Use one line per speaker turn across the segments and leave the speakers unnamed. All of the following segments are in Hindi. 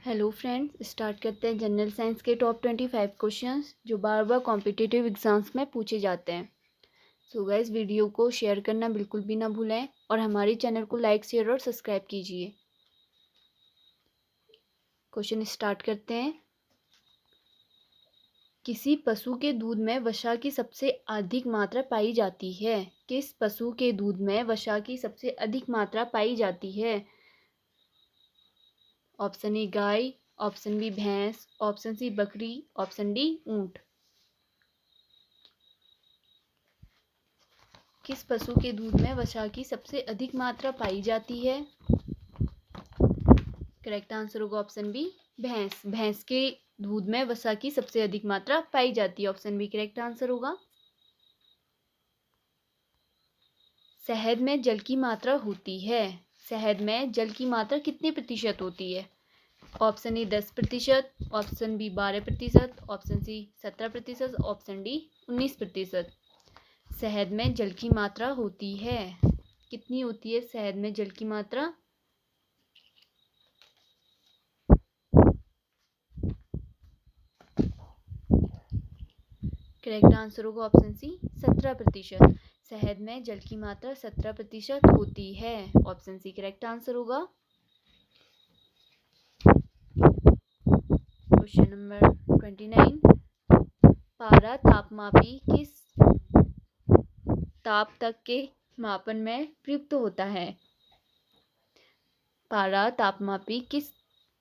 हेलो फ्रेंड्स, स्टार्ट करते हैं जनरल साइंस के टॉप 25 क्वेश्चंस जो बार बार कॉम्पिटिटिव एग्जाम्स में पूछे जाते हैं। सो गाइस, वीडियो को शेयर करना बिल्कुल भी ना भूलें और हमारे चैनल को लाइक, शेयर और सब्सक्राइब कीजिए। क्वेश्चन स्टार्ट करते हैं। किसी पशु के दूध में वसा की सबसे अधिक मात्रा पाई जाती है? किस पशु के दूध में वसा की सबसे अधिक मात्रा पाई जाती है? ऑप्शन ए गाय, ऑप्शन बी भैंस, ऑप्शन सी बकरी, ऑप्शन डी ऊंट। किस पशु के दूध में वसा की सबसे अधिक मात्रा पाई जाती है? करेक्ट आंसर होगा ऑप्शन बी भैंस। भैंस के दूध में वसा की सबसे अधिक मात्रा पाई जाती है। ऑप्शन बी करेक्ट आंसर होगा। शहद में जल की मात्रा होती है। शहद में जल की मात्रा कितने प्रतिशत होती है? Option A 10%, option B 12%, option C 17%, option D 19%। शहद में जल की मात्रा होती है, कितनी होती है शहद में जल की मात्रा? करेक्ट आंसर होगा ऑप्शन सी 17%। शहद में जल की मात्रा 17% होती है। ऑप्शन सी करेक्ट आंसर होगा। Question number 29। पारा तापमापी किस ताप तक के मापन में प्रयुक्त होता है? पारा तापमापी किस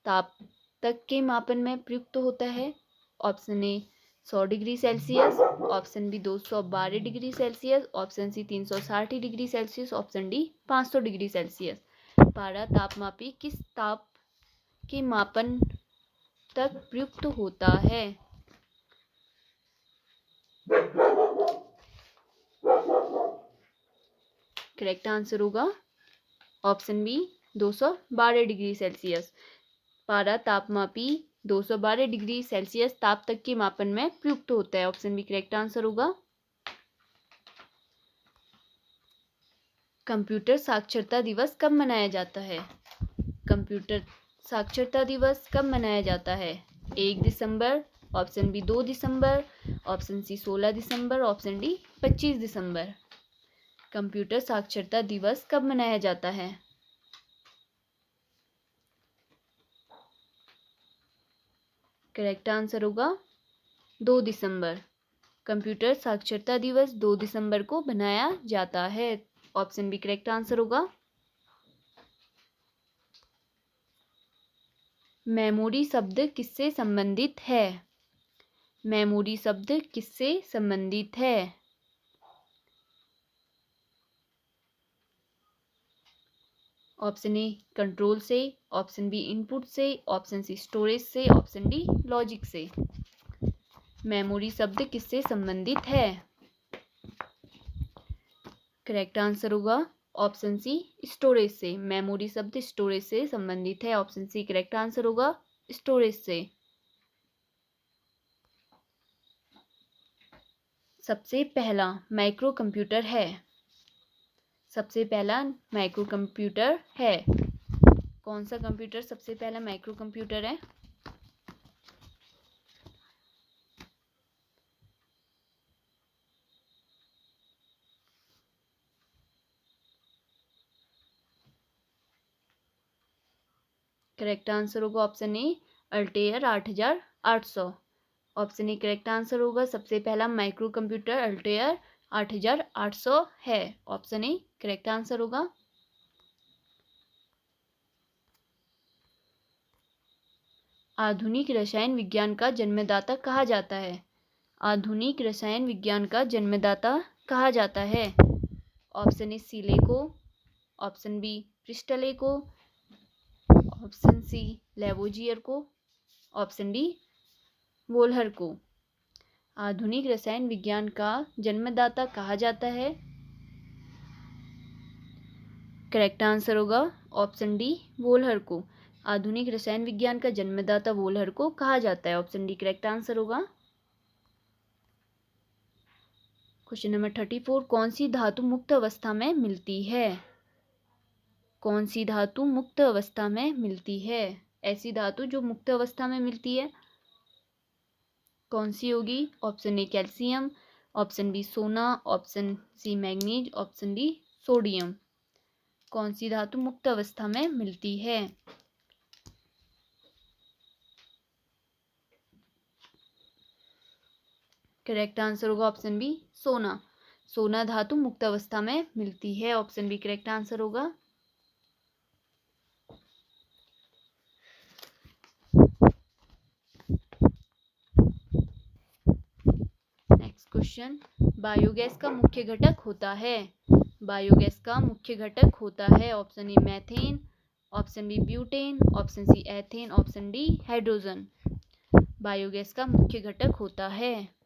ताप तक के मापन में प्रयुक्त होता है? Option A 100 degree Celsius, option B 212 degree Celsius, option C 360 degree Celsius, option D 500 degree Celsius. पारा तापमापी किस ताप के मापन तक प्रयुक्त होता है? करेक्ट आंसर होगा ऑप्शन बी 212 डिग्री सेल्सियस। पारा तापमापी 212 डिग्री सेल्सियस ताप तक के मापन में प्रयुक्त होता है। ऑप्शन बी करेक्ट आंसर होगा। कंप्यूटर साक्षरता दिवस कब मनाया जाता है? कंप्यूटर साक्षरता दिवस कब मनाया जाता है? 1 दिसंबर, ऑप्शन बी 2 दिसंबर, ऑप्शन सी 16 दिसंबर, ऑप्शन डी 25 दिसंबर। कंप्यूटर साक्षरता दिवस कब मनाया जाता है? करेक्ट आंसर होगा 2 दिसंबर। कंप्यूटर साक्षरता दिवस 2 दिसंबर को मनाया जाता है। ऑप्शन बी करेक्ट आंसर होगा। मेमोरी शब्द किससे संबंधित है? मेमोरी शब्द किससे संबंधित है? ऑप्शन ए कंट्रोल से, ऑप्शन बी इनपुट से, ऑप्शन सी स्टोरेज से, ऑप्शन डी लॉजिक से। मेमोरी शब्द किससे संबंधित है? करेक्ट आंसर होगा ऑप्शन सी स्टोरेज से। मेमोरी शब्द स्टोरेज से संबंधित है। ऑप्शन सी करेक्ट आंसर होगा स्टोरेज से। सबसे पहला माइक्रो कंप्यूटर है। सबसे पहला माइक्रो कंप्यूटर है। कौन सा कंप्यूटर सबसे पहला माइक्रो कंप्यूटर है? करेक्ट आंसर होगा option A Altair 8800। Option A correct answer होगा। सबसे पहला माइक्रो कंप्यूटर अल्टेयर 8800 है। ऑप्शन ए करेक्ट आंसर होगा। आधुनिक रसायन विज्ञान का जन्मदाता कहा जाता है? आधुनिक रसायन विज्ञान का जन्मदाता कहा जाता है? ऑप्शन ए सीले को, ऑप्शन बी प्रिस्टले को, ऑप्शन सी लेवोजियर को, ऑप्शन डी वोल्हर को। आधुनिक रसायन विज्ञान का जन्मदाता कहा जाता है? करेक्ट आंसर होगा ऑप्शन डी वोल्हर को। आधुनिक रसायन विज्ञान का जन्मदाता वोल्हर को कहा जाता है। ऑप्शन डी करेक्ट आंसर होगा। Question number 34। कौन सी धातु मुक्त अवस्था में मिलती है? कौन सी धातु मुक्त अवस्था में मिलती है? ऐसी धातु जो मुक्त अवस्था में मिलती है कौन सी होगी? Option A calcium, option B सोना, option C manganese, option D sodium. कौन सी धातु मुक्त अवस्था में मिलती है? करेक्ट आंसर होगा ऑप्शन बी सोना। सोना धातु मुक्त अवस्था में मिलती है। ऑप्शन बी करेक्ट आंसर होगा। नेक्स्ट क्वेश्चन, बायोगैस का मुख्य घटक होता है। बायोगैस का मुख्य घटक होता है option A methane, option B butane, option C ethane, option D hydrogen. Biogas का मुख्य घटक होता है।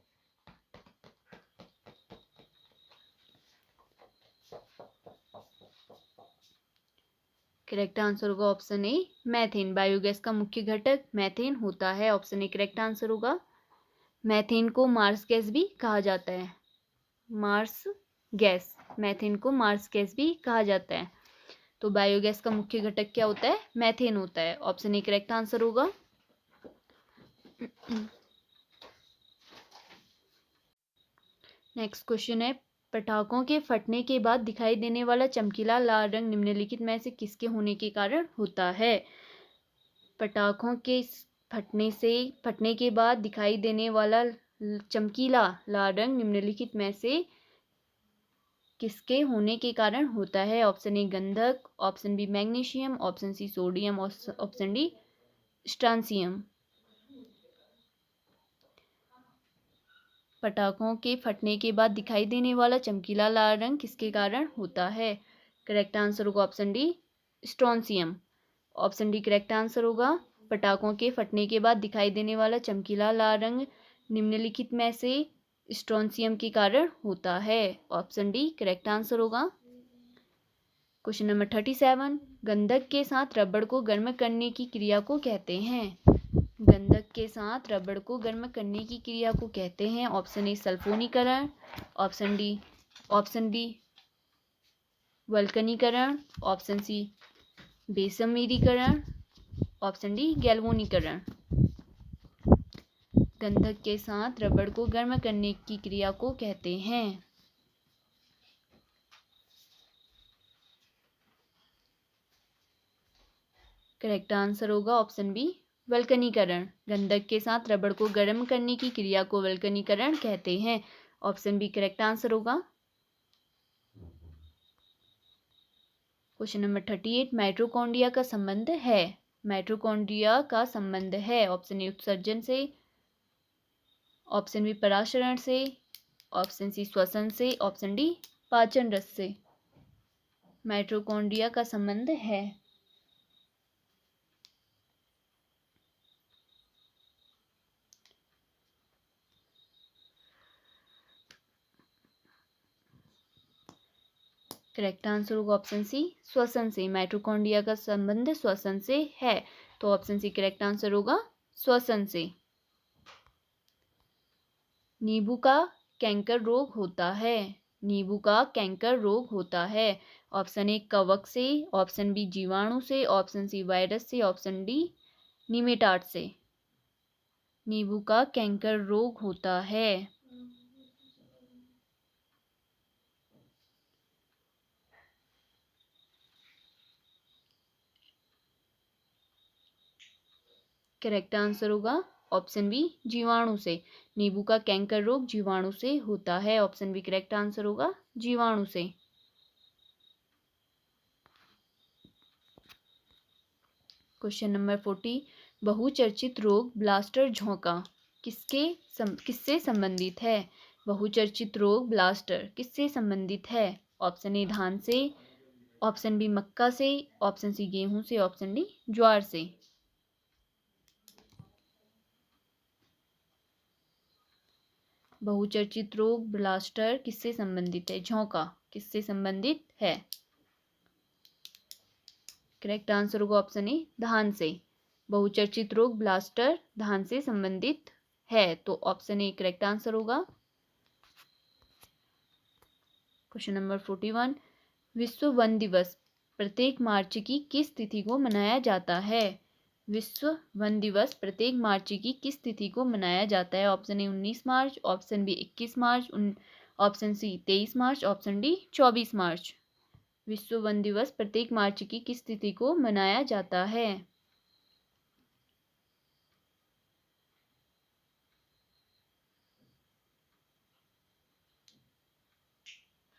करेक्ट आंसर होगा ऑप्शन ए मैथेन। बायोगैस का मुख्य घटक मैथेन होता है। ऑप्शन ए करेक्ट आंसर होगा। मैथेन को मार्स गैस भी कहा जाता है। मार्स गैस, मैथेन को मार्स गैस भी कहा जाता है। तो बायोगैस का मुख्य घटक क्या होता है? मैथेन होता है। ऑप्शन ए करेक्ट आंसर होगा। नेक्स्ट क्वेश्चन है, पटाखों के फटने के बाद दिखाई देने वाला चमकीला लाल रंग निम्नलिखित में से किसके होने के कारण होता है? पटाखों के फटने के बाद दिखाई देने वाला चमकीला लाल रंग निम्नलिखित में से किसके होने के कारण होता है? ऑप्शन ए गंधक, option B magnesium, option C sodium, option D strontium. पटाखों के फटने के बाद दिखाई देने वाला चमकीला लाल रंग किसके कारण होता है? करेक्ट आंसर होगा option D strontium. Option D correct answer होगा। पटाखों के फटने के बाद दिखाई देने वाला चमकीला लाल रंग निम्नलिखित में से स्ट्रॉन्सियम के कारण होता है। ऑप्शन डी करेक्ट आंसर होगा। क्वेश्चन नंबर 37, गंधक के साथ रबड़ को गर्म करने की क्रिया को कहते हैं। गंधक के साथ रबड़ को गर्म करने की क्रिया को कहते हैं। ऑप्शन ए सल्फोनीकरण, ऑप्शन बी वल्कनीकरण, ऑप्शन सी बेसमीरीकरण, ऑप्शन डी गैल्वोनीकरण। गंधक के साथ रबड़ को गर्म करने की क्रिया को कहते हैं। करेक्ट आंसर होगा ऑप्शन बी वल्कनीकरण। गंधक के साथ रबड़ को गर्म करने की क्रिया को वल्कनीकरण कहते हैं। ऑप्शन बी करेक्ट आंसर होगा। क्वेश्चन नंबर 38, माइटोकॉन्ड्रिया का संबंध है। माइटोकॉन्ड्रिया का संबंध है ऑप्शन ए उत्सर्जन से, ऑप्शन बी पराशरण से, ऑप्शन सी श्वसन से, ऑप्शन डी पाचन रस से। माइटोकॉन्ड्रिया का संबंध है। करेक्ट आंसर होगा ऑप्शन सी श्वसन से। माइटोकॉन्ड्रिया का संबंध श्वसन से है। तो ऑप्शन सी करेक्ट आंसर होगा श्वसन से। नींबू का कैंकर रोग होता है। नींबू का कैंकर रोग होता है। ऑप्शन ए कवक से, ऑप्शन बी जीवाणु से, ऑप्शन सी वायरस से, ऑप्शन डी निमेटाड से। नींबू का कैंकर रोग होता है। करेक्ट आंसर होगा ऑप्शन बी जीवाणु से। नींबू का कैंकर रोग जीवाणु से होता है। ऑप्शन बी करेक्ट आंसर होगा जीवाणु से। क्वेश्चन नंबर 40, बहुचर्चित रोग ब्लास्टर झोंका किससे संबंधित है? बहुचर्चित रोग ब्लास्टर किससे संबंधित है? ऑप्शन ए धान से, ऑप्शन बी मक्का से, ऑप्शन सी गेहूं से, ऑप्शन डी ज्वार से। बहुचर्चित रोग ब्लास्टर किससे संबंधित है? झोंका किससे संबंधित है? करेक्ट आंसर होगा ऑप्शन ए धान से। बहुचर्चित रोग ब्लास्टर धान से संबंधित है। तो ऑप्शन ए करेक्ट आंसर होगा। क्वेश्चन नंबर 41, विश्व वन दिवस प्रत्येक मार्च की किस तिथि को मनाया जाता है? विश्व वन दिवस प्रत्येक मार्च की किस तिथि को मनाया जाता है? ऑप्शन ए 19 मार्च, ऑप्शन बी 21 मार्च, ऑप्शन सी 23 मार्च, ऑप्शन डी 24 मार्च। विश्व वन दिवस प्रत्येक मार्च की किस तिथि को मनाया जाता है?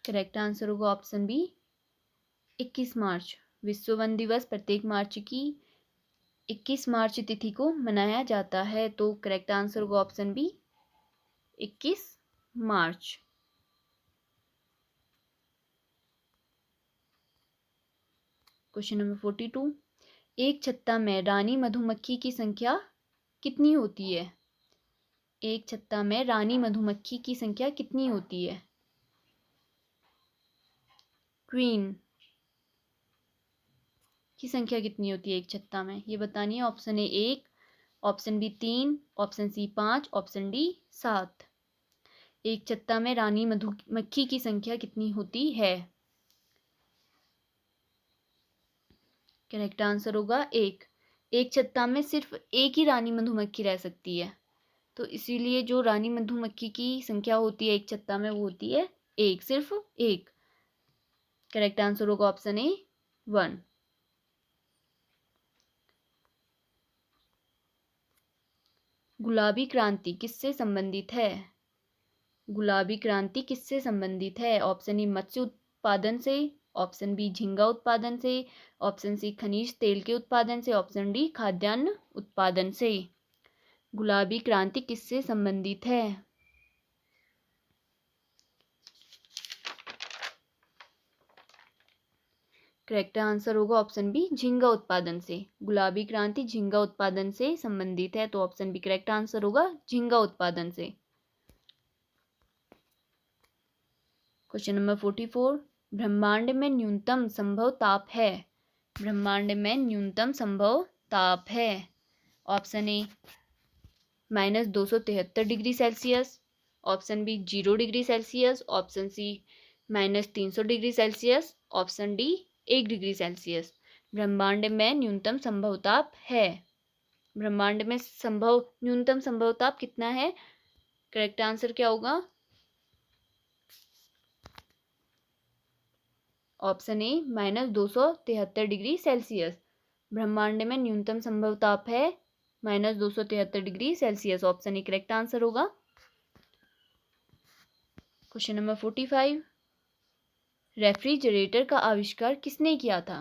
करेक्ट आंसर होगा ऑप्शन बी 21 मार्च। विश्व वन दिवस प्रत्येक मार्च की 21 मार्च तिथि को मनाया जाता है। तो करेक्ट आंसर होगा ऑप्शन बी 21 मार्च। क्वेश्चन नंबर 42, एक छत्ता में रानी मधुमक्खी की संख्या कितनी होती है? एक छत्ता में रानी मधुमक्खी की संख्या कितनी होती है? क्वीन की संख्या कितनी होती है एक छत्ता में, ये बतानी है। Option A 1, option B 3, option C 5, option D 7। एक छत्ता में रानी मधुमक्खी की संख्या कितनी होती है? करेक्ट आंसर होगा 1। एक छत्ता में सिर्फ एक ही रानी मधुमक्खी रह सकती है, तो इसीलिए जो रानी मधुमक्खी की संख्या होती है एक छत्ता में वो होती है 1, सिर्फ 1। करेक्ट आंसर होगा ऑप्शन ए 1। गुलाबी क्रांति किससे संबंधित है? गुलाबी क्रांति किससे संबंधित है? ऑप्शन ए मत्स्य उत्पादन से, ऑप्शन बी झींगा उत्पादन से, ऑप्शन सी खनिज तेल के उत्पादन से, ऑप्शन डी खाद्यान्न उत्पादन से। गुलाबी क्रांति किससे संबंधित है? करेक्ट आंसर होगा ऑप्शन बी झींगा उत्पादन से। गुलाबी क्रांति झींगा उत्पादन से संबंधित है, तो ऑप्शन बी करेक्ट आंसर होगा झींगा उत्पादन से। क्वेश्चन नंबर 44, ब्रह्मांड में न्यूनतम संभव ताप है? ब्रह्मांड में न्यूनतम संभव ताप है। Option A -273 degree Celsius, option B 0 degree Celsius, option C -300 degree Celsius, option D 1 degree Celsius. ब्रह्मांड में न्यूनतम संभव ताप है। ब्रह्मांड में न्यूनतम संभव ताप कितना है? करेक्ट आंसर क्या होगा? Option A -273 degree Celsius. ब्रह्मांड में न्यूनतम संभव ताप है -273 degree Celsius. Option A correct answer होगा। क्वेश्चन नंबर 45, रेफ्रिजरेटर का आविष्कार किसने किया था?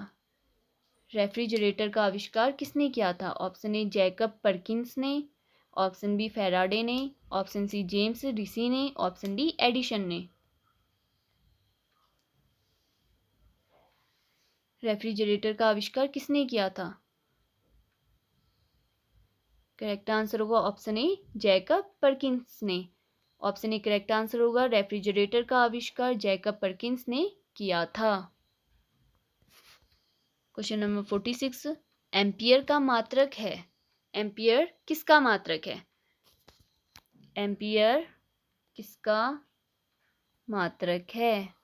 रेफ्रिजरेटर का आविष्कार किसने किया था? ऑप्शन ए जैकब परकिंस ने, ऑप्शन बी फैराडे ने, ऑप्शन सी जेम्स डिसी ने, ऑप्शन डी एडिशन ने। रेफ्रिजरेटर का आविष्कार किसने किया था? करेक्ट आंसर होगा ऑप्शन ए जैकब परकिंस ने। ऑप्शन ए करेक्ट आंसर होगा, रेफ्रिजरेटर का आविष्कार जैकब परकिंस ने किया था। क्वेश्चन नंबर 46, एम्पियर का मात्रक है। एम्पियर किसका मात्रक है? एम्पियर किसका मात्रक है?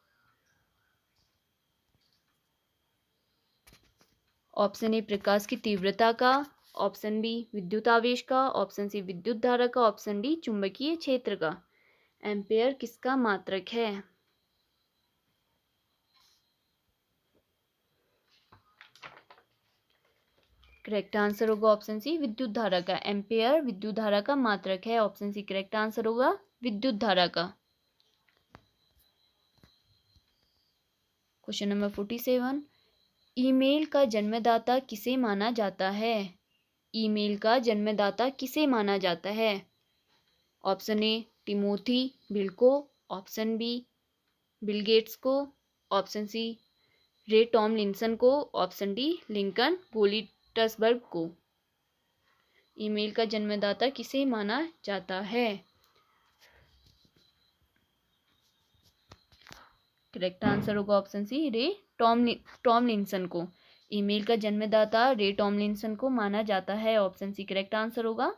ऑप्शन ए प्रकाश की तीव्रता का, ऑप्शन बी विद्युत आवेश का, ऑप्शन सी विद्युत धारा का, ऑप्शन डी चुंबकीय क्षेत्र का। एम्पियर किसका मात्रक है? करेक्ट आंसर होगा ऑप्शन सी विद्युत धारा का। एम्पियर विद्युत धारा का मात्रक है। ऑप्शन सी करेक्ट आंसर होगा विद्युत धारा का। क्वेश्चन नंबर 47, ईमेल का जन्मदाता किसे माना जाता है? ईमेल का जन्मदाता किसे माना जाता है? ऑप्शन ए टिमोथी बिल को, ऑप्शन बी बिल गेट्स को, ऑप्शन सी रे टॉमलिंसन को, ऑप्शन डी लिंकन गोलिटसबर्ग को। ईमेल का जन्मदाता किसे माना जाता है? करेक्ट आंसर होगा ऑप्शन सी रे टॉमलिंसन को। ईमेल का जन्मदाता रे टॉमलिंसन को माना जाता है। ऑप्शन सी करेक्ट आंसर होगा।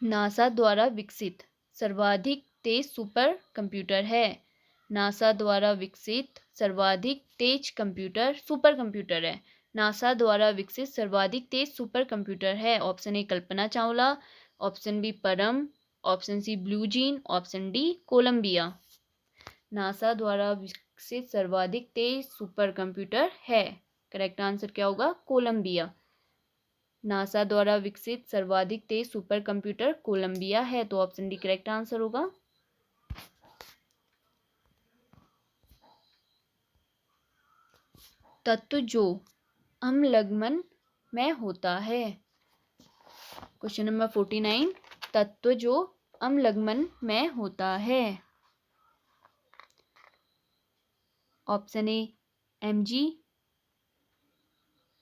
नासा द्वारा विकसित सर्वाधिक तेज सुपर कंप्यूटर है? नासा द्वारा विकसित सर्वाधिक तेज कंप्यूटर सुपर कंप्यूटर है। नासा द्वारा विकसित सर्वाधिक तेज सुपर कंप्यूटर है। Option A Kalpana Chawla, option B Param, option C blue gene, option D Columbia. NASA द्वारा विकसित सर्वाधिक तेज सुपर कंप्यूटर है। करेक्ट आंसर क्या होगा? कोलंबिया। नासा द्वारा विकसित सर्वाधिक तेज सुपर कंप्यूटर कोलंबिया है, तो ऑप्शन डी करेक्ट आंसर होगा। तत्व जो अम्लगमन में होता है। क्वेश्चन नंबर 49, तत्व जो अम्लगमन में होता है। Option A Mg,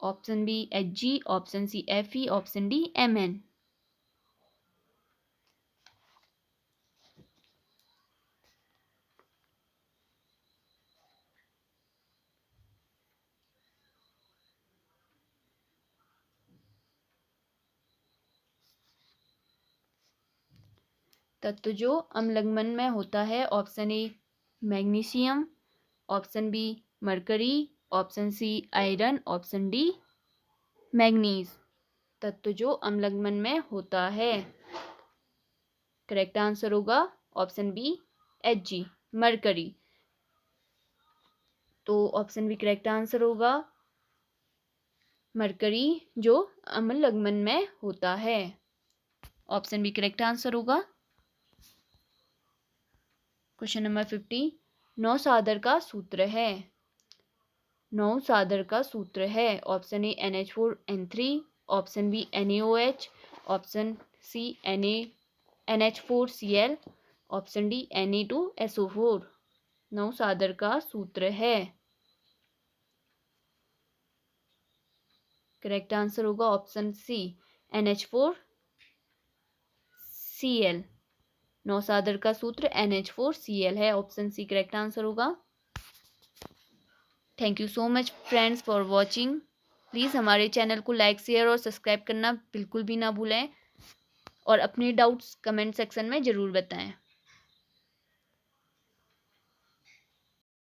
option B Hg, option C Fe, option D Mn। तत्व जो अम्लगमन में होता है। Option A magnesium, option B mercury, option C iron, option D manganese. तत्व जो अम्लगमन में होता है। करेक्ट आंसर होगा ऑप्शन बी Hg, मरकरी। तो ऑप्शन बी करेक्ट आंसर होगा, मरकरी जो अम्लगमन में होता है। ऑप्शन बी करेक्ट आंसर होगा। क्वेश्चन नंबर 50, नौसादर का सूत्र है। नौसादर का सूत्र है। Option A NH4N3, option B NaOH, option C NH4Cl, option D Na2SO4। नौसादर का सूत्र है। करेक्ट आंसर होगा ऑप्शन सी NH4Cl। नौसादर का सूत्र NH4Cl है। ऑप्शन सी करेक्ट आंसर होगा। Thank you so much friends for watching. Please हमारे चैनल को लाइक शेयर और सब्सक्राइब करना बिल्कुल भी ना भूलें और अपने डाउट्स कमेंट सेक्शन में ज़रूर बताएं।